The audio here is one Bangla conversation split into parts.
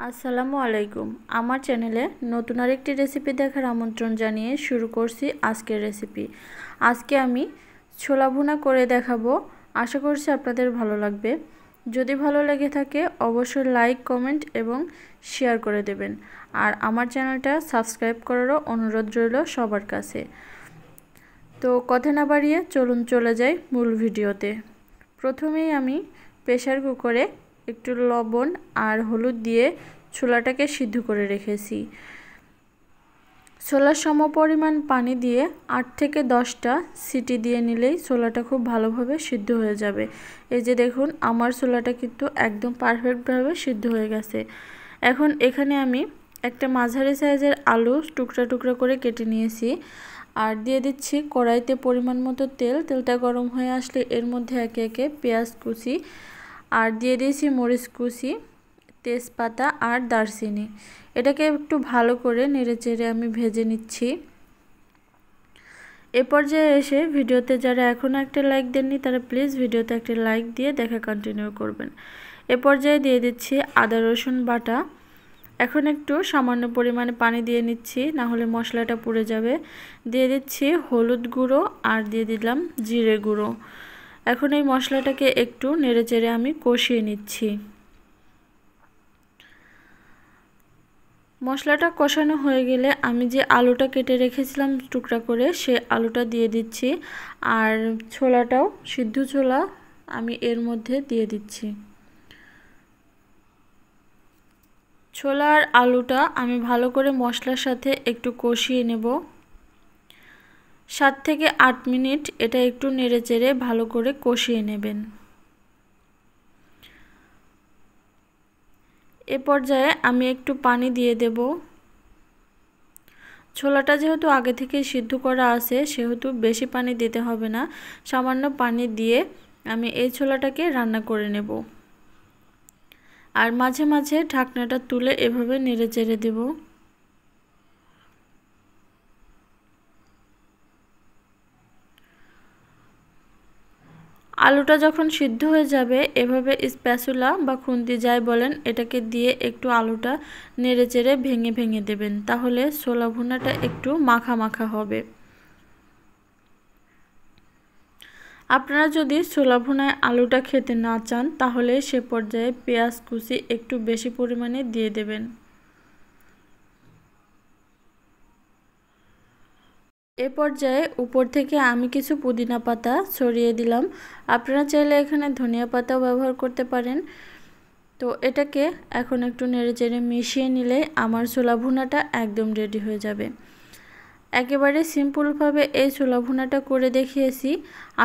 আসসালামু আলাইকুম। আমার চ্যানেলে নতুন আরেকটি রেসিপি দেখার আমন্ত্রণ জানিয়ে শুরু করছি আজকের রেসিপি। আজকে আমি ছোলা ভুনা করে দেখাবো। আশা করছি আপনাদের ভালো লাগবে। যদি ভালো লেগে থাকে অবশ্যই লাইক, কমেন্ট এবং শেয়ার করে দেবেন। আর আমার চ্যানেলটা সাবস্ক্রাইব করারও অনুরোধ রইল সবার কাছে। তো কথা না বাড়িয়ে চলুন চলে যাই মূল ভিডিওতে। প্রথমেই আমি প্রেসার কুকারে একটু লবণ আর হলুদ দিয়ে ছোলাটাকে সিদ্ধ করে রেখেছি। ছোলার সমপরিমাণ পানি দিয়ে 8 থেকে 10টা সিটি দিয়ে নিলেই ছোলাটা খুব ভালোভাবে সিদ্ধ হয়ে যাবে। এই যে দেখুন আমার ছোলাটা কিন্তু একদম পারফেক্টভাবে সিদ্ধ হয়ে গেছে। এখন এখানে আমি একটা মাঝারি সাইজের আলু টুকরা টুকরা করে কেটে নিয়েছি আর দিয়ে দিচ্ছি কড়াইতে পরিমাণ মতো তেল। তেলটা গরম হয়ে আসলে এর মধ্যে একে একে পেঁয়াজ কুচি আর দিয়ে দিয়েছি মরিচ কুচি, তেজপাতা আর দারচিনি। এটাকে একটু ভালো করে নেড়েচেড়ে আমি ভেজে নিচ্ছি। এ পর্যায়ে এসে ভিডিওতে যারা এখনও একটা লাইক দেননি তারা প্লিজ ভিডিওতে একটা লাইক দিয়ে দেখা কন্টিনিউ করবেন। এ পর্যায়ে দিয়ে দিচ্ছি আদা রসুন বাটা। এখন একটু সামান্য পরিমাণে পানি দিয়ে নিচ্ছি, না হলে মশলাটা পুড়ে যাবে। দিয়ে দিচ্ছি হলুদ গুঁড়ো আর দিয়ে দিলাম জিরে গুঁড়ো। এখন এই মশলাটাকে একটু নেড়েচেড়ে আমি কষিয়ে নিচ্ছি। মশলাটা কষানো হয়ে গেলে আমি যে আলুটা কেটে রেখেছিলাম টুকরা করে সে আলুটা দিয়ে দিচ্ছি আর ছোলাটাও সিদ্ধ ছোলা আমি এর মধ্যে দিয়ে দিচ্ছি। ছোলা আর আলুটা আমি ভালো করে মশলার সাথে একটু কষিয়ে নেব। 7 থেকে 8 মিনিট এটা একটু নেড়েচেড়ে ভালো করে কষিয়ে নেবেন। এ পর্যায়ে আমি একটু পানি দিয়ে দেব। ছোলাটা যেহেতু আগে থেকে সিদ্ধ করা আছে সেহেতু বেশি পানি দিতে হবে না। সামান্য পানি দিয়ে আমি এই ছোলাটাকে রান্না করে নেব। আর মাঝে মাঝে ঢাকনাটা তুলে এভাবে নেড়েচেড়ে দেব। আলুটা যখন সিদ্ধ হয়ে যাবে এভাবে স্প্যাচুলা বা খুন্তি যাই বলেন এটাকে দিয়ে একটু আলুটা নেড়েচেড়ে ভেঙে ভেঙে দেবেন, তাহলে ছোলা ভুনাটা একটু মাখা মাখা হবে। আপনারা যদি ছোলা ভুনায় আলুটা খেতে না চান তাহলে সে পর্যায়ে পেঁয়াজ কুচি একটু বেশি পরিমাণে দিয়ে দেবেন। এ পর্যায়ে উপর থেকে আমি কিছু পুদিনা পাতা ছড়িয়ে দিলাম। আপনারা চাইলে এখানে ধনিয়া পাতাও ব্যবহার করতে পারেন। তো এটাকে এখন একটু নেড়েচেড়ে মিশিয়ে নিলে আমার ছোলা ভুনাটা একদম রেডি হয়ে যাবে। একেবারে সিম্পলভাবে এই ছোলা ভুনাটা করে দেখিয়েছি।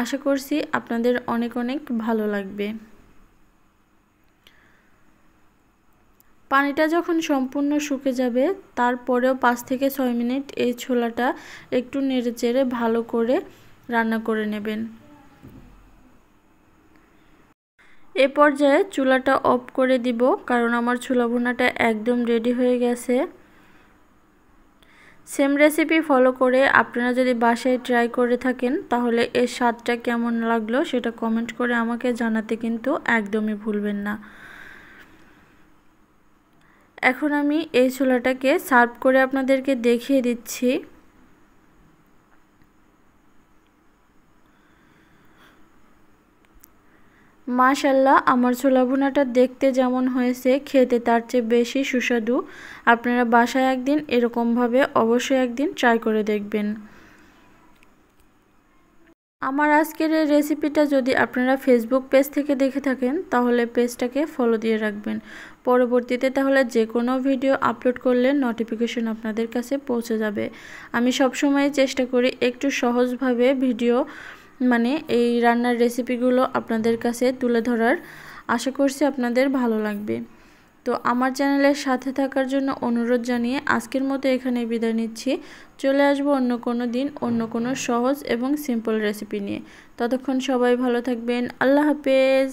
আশা করছি আপনাদের অনেক অনেক ভালো লাগবে। পানিটা যখন সম্পূর্ণ শুকে যাবে তারপরেও 5 থেকে 6 মিনিট এই ছোলাটা একটু নেড়েচেড়ে ভালো করে রান্না করে নেবেন। এ পর্যায়ে চুলাটা অফ করে দিব, কারণ আমার ছোলা ভুনাটা একদম রেডি হয়ে গেছে। সেম রেসিপি ফলো করে আপনারা যদি বাসায় ট্রাই করে থাকেন তাহলে এর স্বাদটা কেমন লাগলো সেটা কমেন্ট করে আমাকে জানাতে কিন্তু একদমই ভুলবেন না। এখন আমি এই ছোলাটাকে সার্ভ করে আপনাদেরকে দেখিয়ে দিচ্ছি। মাশাআল্লাহ, আমার ছোলা ভুনাটা দেখতে যেমন হয়েছে খেতে তার চেয়ে বেশি সুস্বাদু। আপনারা বাসায় একদিন এরকমভাবে অবশ্যই একদিন ট্রাই করে দেখবেন। আমার আজকের এই রেসিপিটা যদি আপনারা ফেসবুক পেজ থেকে দেখে থাকেন তাহলে পেজটাকে ফলো দিয়ে রাখবেন। পরবর্তীতে তাহলে যে কোনো ভিডিও আপলোড করলে নোটিফিকেশন আপনাদের কাছে পৌঁছে যাবে। আমি সবসময় চেষ্টা করি একটু সহজভাবে ভিডিও এই রান্নার রেসিপিগুলো আপনাদের কাছে তুলে ধরার। আশা করছি আপনাদের ভালো লাগবে। তো আমার চ্যানেলের সাথে থাকার জন্য অনুরোধ জানিয়ে আজকের মতো এখানে বিদায় নিচ্ছি। চলে আসবো অন্য কোনো দিন অন্য কোনো সহজ এবং সিম্পল রেসিপি নিয়ে। ততক্ষণ সবাই ভালো থাকবেন। আল্লাহ হাফেজ।